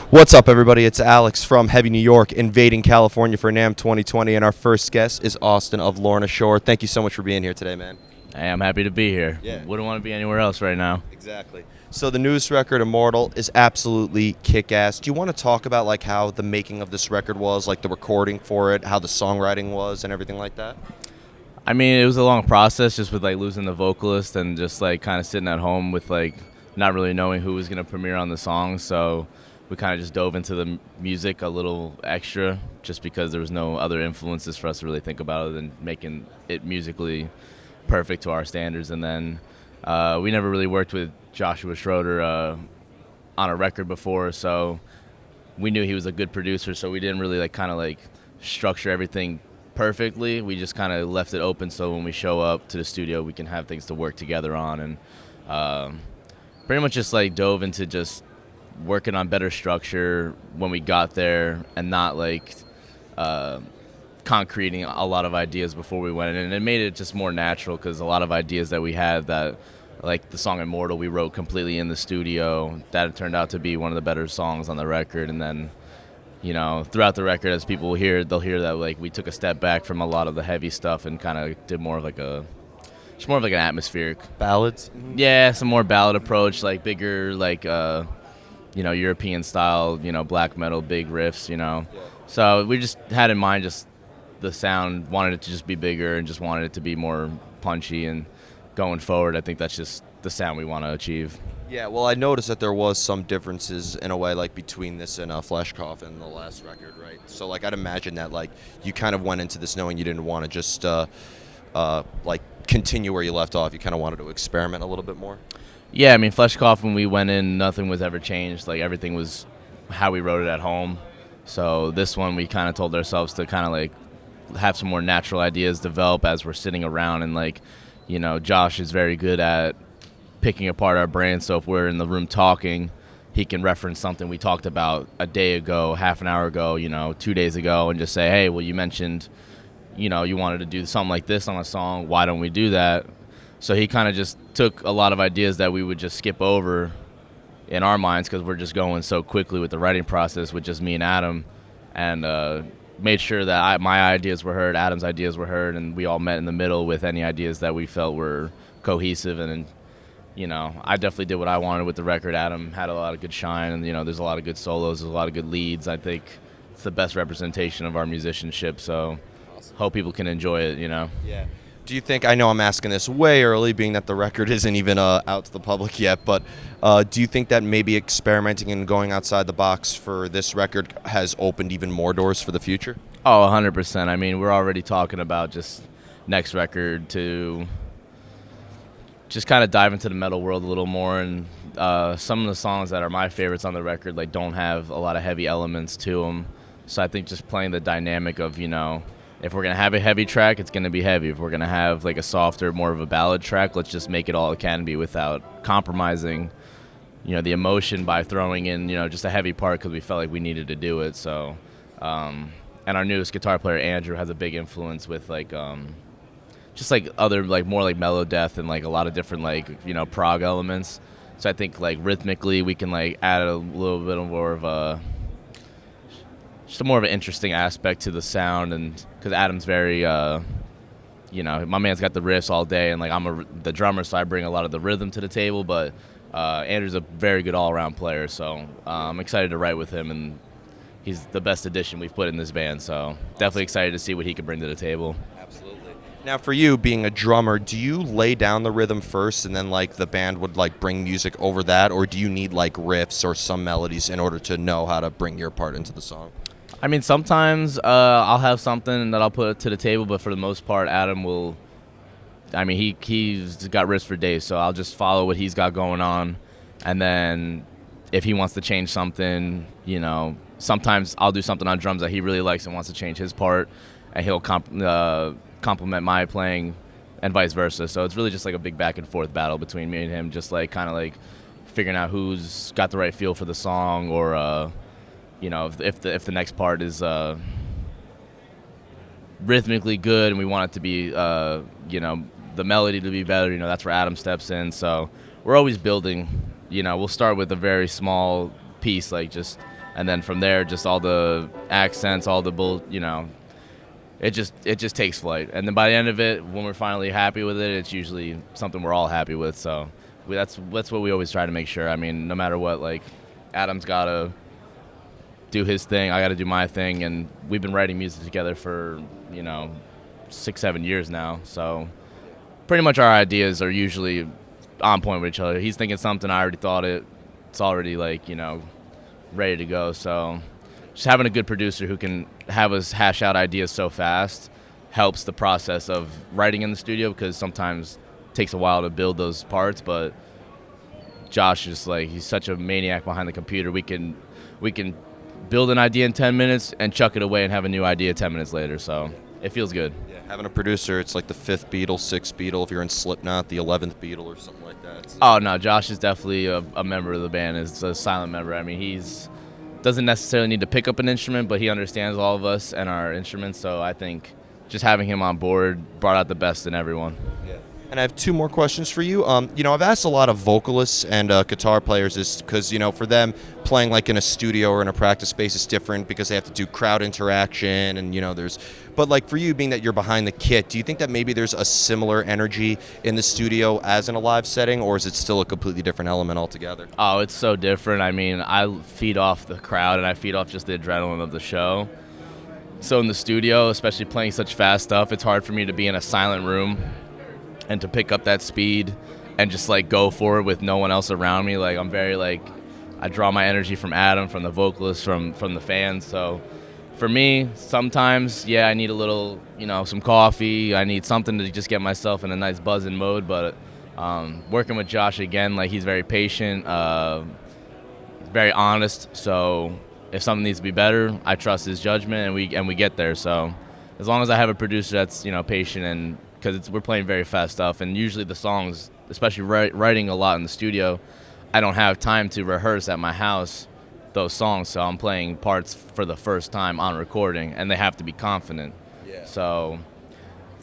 What's up, everybody? It's Alex from Heavy New York, invading California for Namm 2020, and our first guest is Austin of Lorna Shore. Thank you so much for being here today, man. Hey, I'm happy to be here. Yeah. Wouldn't want to be anywhere else right now. Exactly. So the newest record, Immortal, is absolutely kick-ass. Do you want to talk about like how the making of this record was, like the recording for it, how the songwriting was, and everything like that? I mean, it was a long process just with like losing the vocalist and just like kind of sitting at home with like not really knowing who was going to premiere on the song. So we kind of just dove into the music a little extra just because there was no other influences for us to really think about other than making it musically perfect to our standards. And then we never really worked with Joshua Schroeder on a record before, so we knew he was a good producer, so we didn't really like structure everything perfectly. We just kind of left it open so when we show up to the studio we can have things to work together on, and pretty much just like dove into just working on better structure when we got there and not like concreting a lot of ideas before we went in, and it made it just more natural because a lot of ideas that we had, that like the song Immortal, we wrote completely in the studio. That turned out to be one of the better songs on the record. And then, you know, throughout the record, as people hear, they'll hear that like we took a step back from a lot of the heavy stuff and kind of did more of like just more of like an atmospheric Ballads? Yeah, some more ballad approach, like bigger, like European style, black metal, big riffs, Yeah. So we just had in mind just the sound, wanted it to just be bigger and just wanted it to be more punchy, and going forward, I think that's just the sound we want to achieve. Yeah, well, I noticed that there was some differences in a way, like between this and Flesh Coffin, the last record, right? So, like, I'd imagine that, like, you kind of went into this knowing you didn't want to just, like, continue where you left off. You kind of wanted to experiment a little bit more. Yeah, I mean, Flesh Coffin, we went in, nothing was ever changed. Like, everything was how we wrote it at home. So this one, we kind of told ourselves to kind of, like, have some more natural ideas develop as we're sitting around, and, like, Josh is very good at picking apart our brains. So if we're in the room talking, he can reference something we talked about a day ago, half an hour ago, 2 days ago, and just say, hey, well, you mentioned, you wanted to do something like this on a song. Why don't we do that? So he kind of just took a lot of ideas that we would just skip over in our minds because we're just going so quickly with the writing process with just me and Adam, and made sure that my ideas were heard, Adam's ideas were heard, and we all met in the middle with any ideas that we felt were cohesive. And I definitely did what I wanted with the record. Adam had a lot of good shine, and there's a lot of good solos, there's a lot of good leads. I think it's the best representation of our musicianship, so Awesome. hope people can enjoy it. Yeah. Do you think, I know I'm asking this way early, being that the record isn't even out to the public yet, but do you think that maybe experimenting and going outside the box for this record has opened even more doors for the future? Oh, 100%. I mean, we're already talking about just next record to just kind of dive into the metal world a little more, and some of the songs that are my favorites on the record like don't have a lot of heavy elements to them. So I think just playing the dynamic of, if we're going to have a heavy track, it's going to be heavy. If we're going to have like a softer, more of a ballad track, let's just make it all it can be without compromising, the emotion by throwing in, just a heavy part because we felt like we needed to do it. So, and our newest guitar player, Andrew, has a big influence with like, just like other, like more like mellow death and like a lot of different like, prog elements. So I think like rhythmically we can like add a little bit more of a, just a more of an interesting aspect to the sound, and because Adam's very, my man's got the riffs all day, and like I'm the drummer, so I bring a lot of the rhythm to the table. But Andrew's a very good all-around player, so I'm excited to write with him, and he's the best addition we've put in this band. So definitely excited to see what he can bring to the table. Absolutely. Now, for you, being a drummer, do you lay down the rhythm first and then like the band would like bring music over that, or do you need like riffs or some melodies in order to know how to bring your part into the song? I mean, sometimes I'll have something that I'll put to the table, but for the most part, Adam will. I mean, he's got riffs for days, so I'll just follow what he's got going on, and then if he wants to change something, sometimes I'll do something on drums that he really likes and wants to change his part, and he'll compliment my playing, and vice versa. So it's really just like a big back and forth battle between me and him, just like kind of like figuring out who's got the right feel for the song, or if the next part is rhythmically good and we want it to be the melody to be better, that's where Adam steps in. So we're always building. We'll start with a very small piece, like just and then from there, just all the accents, all the it just takes flight. And then by the end of it, when we're finally happy with it, it's usually something we're all happy with. So that's what we always try to make sure. I mean, no matter what, like Adam's gotta do his thing, I gotta do my thing, and we've been writing music together for 6-7 years now. So pretty much our ideas are usually on point with each other. He's thinking something, I already thought it. It's already ready to go. So just having a good producer who can have us hash out ideas so fast helps the process of writing in the studio, because sometimes it takes a while to build those parts. But Josh is he's such a maniac behind the computer. We can build an idea in 10 minutes and chuck it away and have a new idea 10 minutes later. So it feels good. Yeah, having a producer, it's like the 5th Beatle, 6th Beatle. If you're in Slipknot, the 11th Beatle or something like that. So. Oh, no, Josh is definitely a member of the band. Is a silent member. I mean, he's doesn't necessarily need to pick up an instrument, but he understands all of us and our instruments. So I think just having him on board brought out the best in everyone. Yeah. And I have 2 more questions for you. I've asked a lot of vocalists and guitar players is because, for them, playing like in a studio or in a practice space is different because they have to do crowd interaction and, but like for you, being that you're behind the kit, do you think that maybe there's a similar energy in the studio as in a live setting, or is it still a completely different element altogether? Oh, it's so different. I mean, I feed off the crowd and I feed off just the adrenaline of the show. So in the studio, especially playing such fast stuff, it's hard for me to be in a silent room and to pick up that speed and just go for it with no one else around me. I'm very I draw my energy from Adam, from the vocalists, from the fans. So for me, sometimes, I need a little, some coffee. I need something to just get myself in a nice buzzing mode. But working with Josh again, he's very patient, very honest. So if something needs to be better, I trust his judgment, and we get there. So as long as I have a producer that's patient, and because we're playing very fast stuff, and usually the songs, especially writing a lot in the studio, I don't have time to rehearse at my house those songs, so I'm playing parts for the first time on recording, and they have to be confident. Yeah. So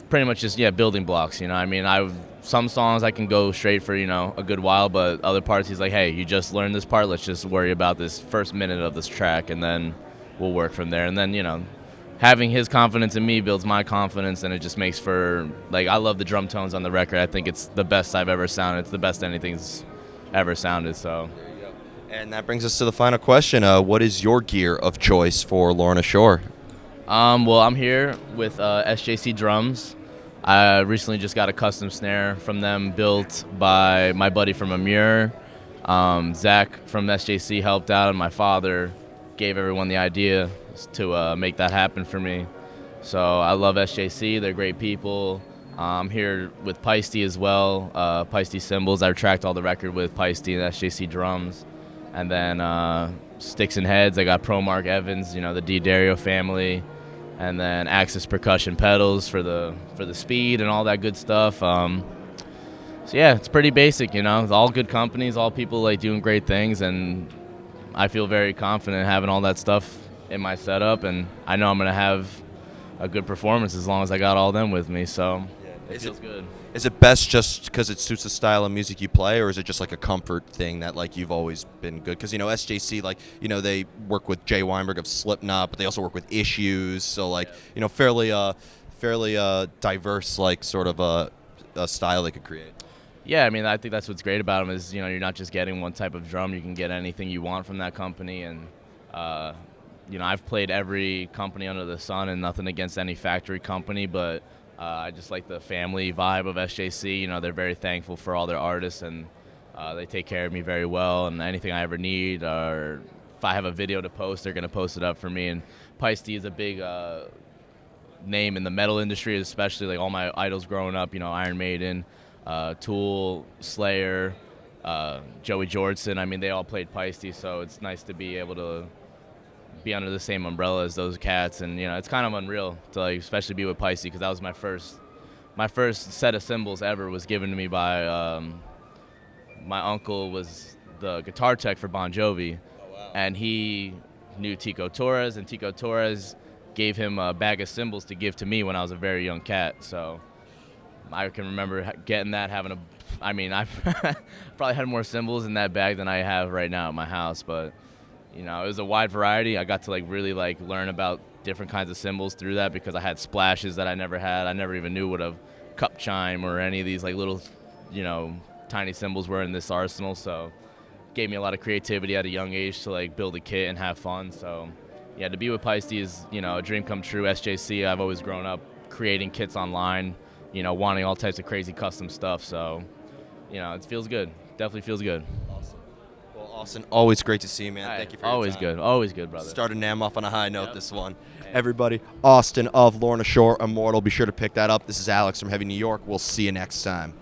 pretty much just building blocks. I mean, some songs I can go straight for a good while, but other parts he's like, hey, you just learned this part, let's just worry about this first minute of this track, and then we'll work from there. And then having his confidence in me builds my confidence, and it just makes for I love the drum tones on the record. I think it's the best I've ever sounded. It's the best anything's ever sounded. So there you go. And that brings us to the final question. What is your gear of choice for Lorna Shore? Well, I'm here with SJC drums. I recently just got a custom snare from them built by my buddy from Amur. Zach from SJC helped out, and my father gave everyone the idea to make that happen for me. So I love SJC. They're great people. I'm here with Peisty as well. Peisty cymbals. I tracked all the record with Peisty and SJC drums. And then sticks and heads, I got Pro Mark Evans, the D Dario family. And then Axis percussion pedals for the speed and all that good stuff. So yeah, it's pretty basic, It's all good companies, all people doing great things, and I feel very confident having all that stuff in my setup, and I know I'm going to have a good performance as long as I got all them with me, so it feels good. Is it best just because it suits the style of music you play, or is it just a comfort thing that you've always been good? Because SJC, they work with Jay Weinberg of Slipknot, but they also work with Issues, so fairly diverse sort of a style they could create. Yeah, I mean, I think that's what's great about them is, you're not just getting one type of drum. You can get anything you want from that company. And, I've played every company under the sun, and nothing against any factory company, but I just like the family vibe of SJC. They're very thankful for all their artists, and they take care of me very well. And anything I ever need, or if I have a video to post, they're going to post it up for me. And Peisty is a big name in the metal industry, especially all my idols growing up, Iron Maiden, Tool, Slayer, Joey Jordison. I mean, they all played Peisty, so it's nice to be able to be under the same umbrella as those cats. And it's kind of unreal to especially be with Peisty, because that was my first set of cymbals ever was given to me by my uncle. Was the guitar tech for Bon Jovi. Oh, wow. And he knew Tico Torres, and Tico Torres gave him a bag of cymbals to give to me when I was a very young cat. So I can remember getting that, I probably had more cymbals in that bag than I have right now at my house, but you know, it was a wide variety. I got to like really like learn about different kinds of cymbals through that because I had splashes that I never had. I never even knew what a cup chime or any of these like little, you know, tiny cymbals were in this arsenal. So gave me a lot of creativity at a young age to like build a kit and have fun. So yeah, to be with Peisty is, you know, a dream come true. SJC, I've always grown up creating kits online, you know, wanting all types of crazy custom stuff. So, you know, it feels good. Definitely feels good. Awesome. Well, Austin, always great to see you, man. All right, Thank you for your always time. good. Always good, brother. Started Namm off on a high note this one. Hey. Everybody, Austin of Lorna Shore, Immortal. Be sure to pick that up. This is Alex from Heavy New York. We'll see you next time.